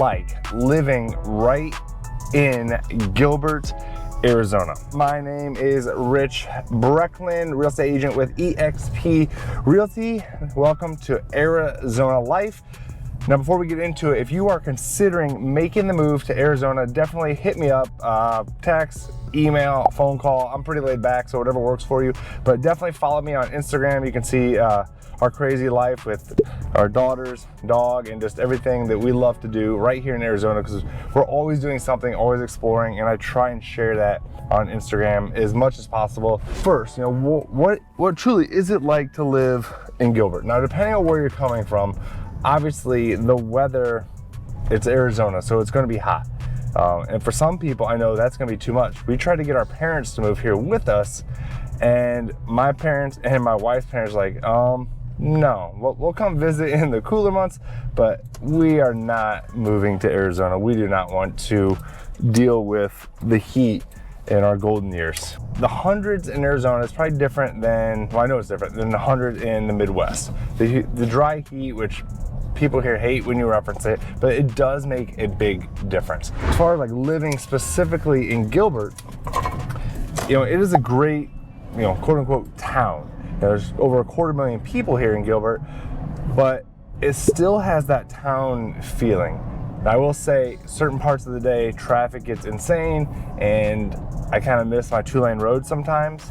like living right in Gilbert, Arizona? My name is Rich Brecklin, real estate agent with EXP Realty. Welcome to Arizona Life. Now, before we get into it, if you are considering making the move to Arizona, definitely hit me up, text, email, phone call. I'm pretty laid back, so whatever works for you. But definitely follow me on Instagram. You can see our crazy life with our daughters, dog, and just everything that we love to do right here in Arizona, because we're always doing something, always exploring, and I try and share that on Instagram as much as possible. First, what truly is it like to live in Gilbert? Now, depending on where you're coming from, obviously the weather, it's Arizona, so it's going to be hot. And for some people, I know that's going to be too much. We tried to get our parents to move here with us, and my parents and my wife's parents were like, no, we'll come visit in the cooler months, but we are not moving to Arizona. We do not want to deal with the heat in our golden years. The hundreds in Arizona is probably different than, well, I know it's different than the 100 in the Midwest. The dry heat, which people here hate when you reference it, but it does make a big difference. As far as like living specifically in Gilbert, it is a great, quote unquote town. There's over 250,000 people here in Gilbert, but it still has that town feeling. I will say certain parts of the day, traffic gets insane, and I kind of miss my 2-lane road sometimes,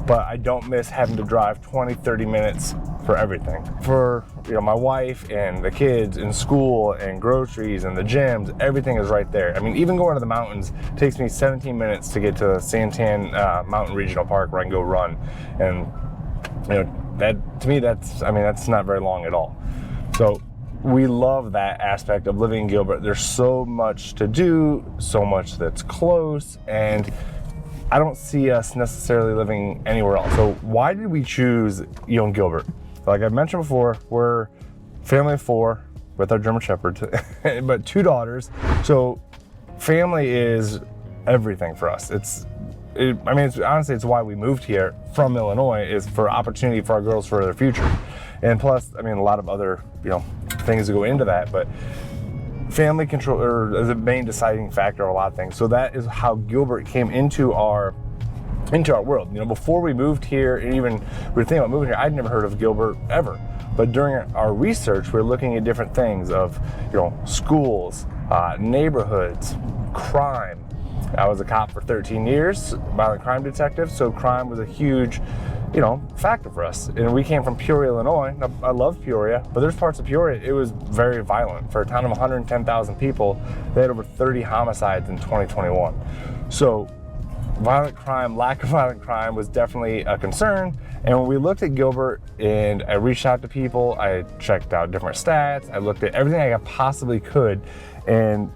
but I don't miss having to drive 20, 30 minutes for everything. For my wife and the kids in school and groceries and the gyms, everything is right there. I mean, even going to the mountains takes me 17 minutes to get to Santan Mountain Regional Park where I can go run. And that, to me, that's not very long at all. So we love that aspect of living in Gilbert. There's so much to do, so much that's close, and I don't see us necessarily living anywhere else. So why did we choose Gilbert? Like I mentioned before, we're family of 4 with our German Shepherd, but 2 daughters. So family is everything for us. Honestly, it's why we moved here from Illinois, is for opportunity for our girls for their future. And plus, a lot of other, things that go into that, but family control is a main deciding factor of a lot of things. So that is how Gilbert came into our world. Before we moved here, and even we were thinking about moving here, I'd never heard of Gilbert ever. But during our research, we were looking at different things of, schools, neighborhoods, crime. I was a cop for 13 years, violent crime detective, so crime was a huge, factor for us. And we came from Peoria, Illinois. Now, I love Peoria, but there's parts of Peoria, it was very violent. For a town of 110,000 people, they had over 30 homicides in 2021. So violent crime, lack of violent crime was definitely a concern. And when we looked at Gilbert, and I reached out to people, I checked out different stats, I looked at everything I possibly could, and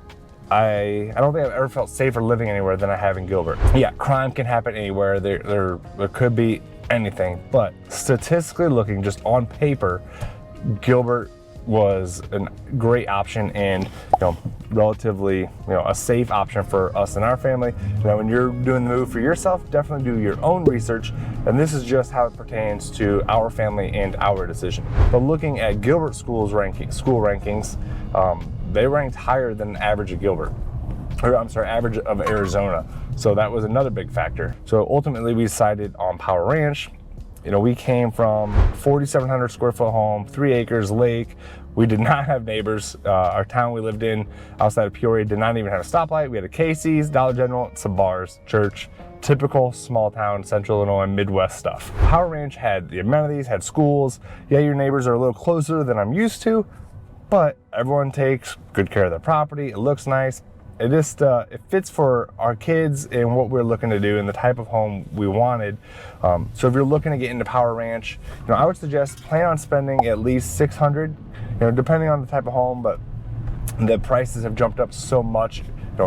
I don't think I've ever felt safer living anywhere than I have in Gilbert. Yeah, crime can happen anywhere. There could be anything, but statistically looking, just on paper, Gilbert was a great option and relatively a safe option for us and our family. When you're doing the move for yourself, definitely do your own research, and this is just how it pertains to our family and our decision. But looking at Gilbert school rankings, they ranked higher than the average of average of Arizona. So that was another big factor. So ultimately we decided on Power Ranch. We came from 4,700 square foot home, 3 acres, lake. We did not have neighbors. Our town we lived in outside of Peoria did not even have a stoplight. We had a Casey's, Dollar General, some bars, church, typical small town, central Illinois, Midwest stuff. Power Ranch had the amenities, had schools. Yeah, your neighbors are a little closer than I'm used to, but everyone takes good care of their property. It looks nice. It fits for our kids and what we're looking to do and the type of home we wanted. So if you're looking to get into Power Ranch, I would suggest plan on spending at least $600, depending on the type of home, but the prices have jumped up so much,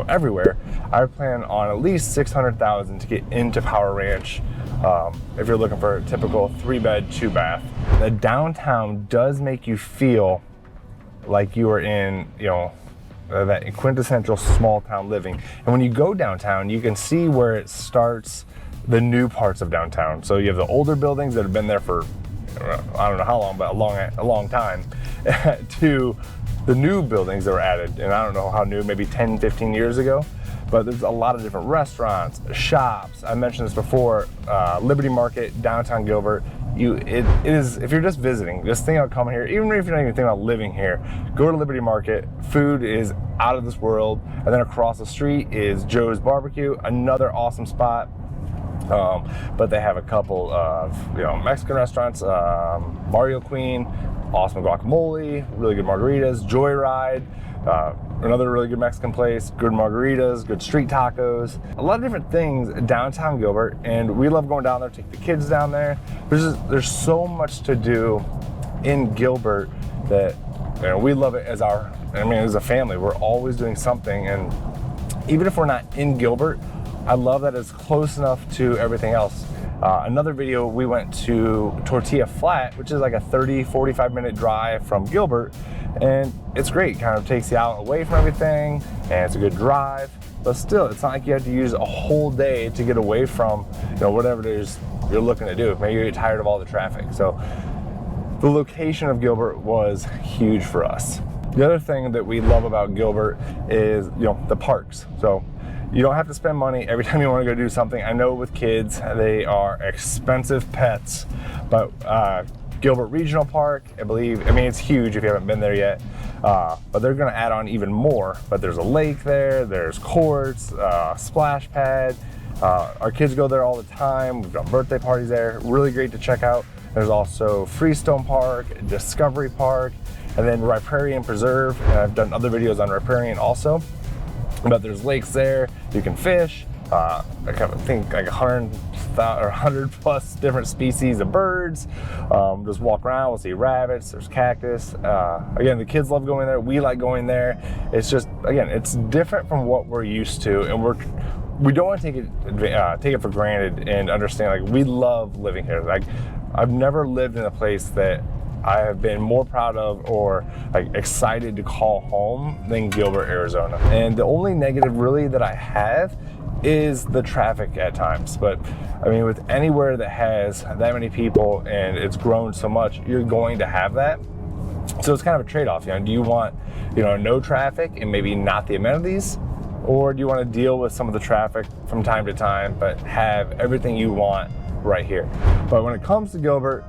everywhere. I would plan on at least $600,000 to get into Power Ranch. If you're looking for a typical 3-bed, 2-bath. The downtown does make you feel like you are in, that quintessential small town living. And when you go downtown, you can see where it starts, the new parts of downtown. So you have the older buildings that have been there for, I don't know how long, but a long time, to the new buildings that were added, and I don't know how new, maybe 10, 15 years ago, but there's a lot of different restaurants, shops. I mentioned this before, Liberty Market, downtown Gilbert. It is, if you're just visiting, just think about coming here, even if you're not even thinking about living here, go to Liberty Market. Food is out of this world. And then across the street is Joe's Barbecue, another awesome spot. But they have a couple of Mexican restaurants, Mario Queen, awesome guacamole, really good margaritas, Joyride, another really good Mexican place, good margaritas, good street tacos, a lot of different things downtown Gilbert, and we love going down there, take the kids down there. There's so much to do in Gilbert that we love it as as a family. We're always doing something, and even if we're not in Gilbert, I love that it's close enough to everything else. Another video, we went to Tortilla Flat, which is like a 30-45 minute drive from Gilbert, and it's great. Kind of takes you out away from everything, and it's a good drive. But still, it's not like you have to use a whole day to get away from whatever it is you're looking to do. Maybe you get tired of all the traffic. So the location of Gilbert was huge for us. The other thing that we love about Gilbert is the parks. So you don't have to spend money every time you want to go do something. I know with kids, they are expensive pets, but Gilbert Regional Park, it's huge if you haven't been there yet, but they're going to add on even more. But there's a lake there, there's courts, splash pad. Our kids go there all the time. We've got birthday parties there, really great to check out. There's also Freestone Park, Discovery Park, and then Riparian Preserve. And I've done other videos on Riparian also. But there's lakes there, you can fish. I think like 100 plus different species of birds. Just walk around, we'll see rabbits, there's cactus. Again, the kids love going there, we like going there. It's just, again, it's different from what we're used to, and we don't want to take it for granted and understand, like, we love living here. Like, I've never lived in a place that I have been more proud of or like excited to call home than Gilbert, Arizona. And the only negative really that I have is the traffic at times. But with anywhere that has that many people and it's grown so much, you're going to have that. So it's kind of a trade-off. Do you want no traffic and maybe not the amenities, or do you want to deal with some of the traffic from time to time but have everything you want right here? But when it comes to Gilbert,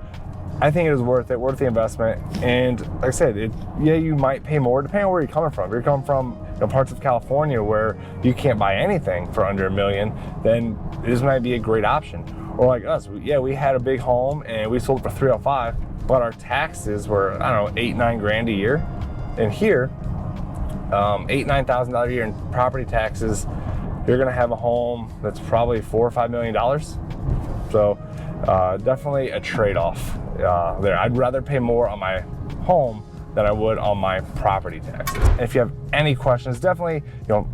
I think it is worth the investment. And like I said, you might pay more depending on where you're coming from. If you're coming from parts of California where you can't buy anything for under $1 million, then this might be a great option. Or like us, we had a big home and we sold it for $305, but our taxes were, I don't know, $8-9 grand a year. And here, $8,000-9,000 a year in property taxes, you're gonna have a home that's probably $4 or $5 million. So definitely a trade-off there. I'd rather pay more on my home than I would on my property taxes. And if you have any questions, definitely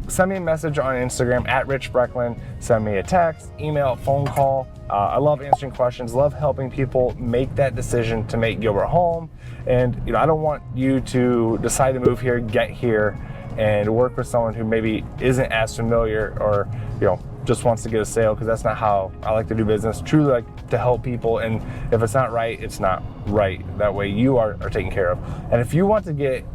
send me a message on Instagram at Rich Brecklin. Send me a text, email, phone call. I love answering questions, love helping people make that decision to make Gilbert home. And I don't want you to decide to move here, get here, and work with someone who maybe isn't as familiar or just wants to get a sale, because that's not how I like to do business. Truly like to help people, and if it's not right, it's not right. That way you are taken care of. And if you want to get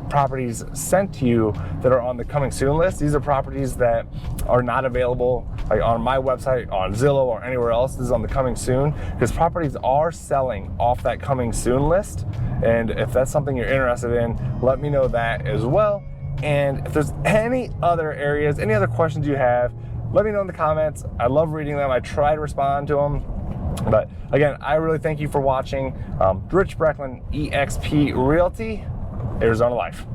properties sent to you that are on the coming soon list, these are properties that are not available like on my website, on Zillow, or anywhere else. This is on the coming soon, because properties are selling off that coming soon list. And if that's something you're interested in, let me know that as well. And if there's any other areas, any other questions you have, let me know in the comments. I love reading them. I try to respond to them. But again, I really thank you for watching. Rich Brecklin, eXp Realty, Arizona Life.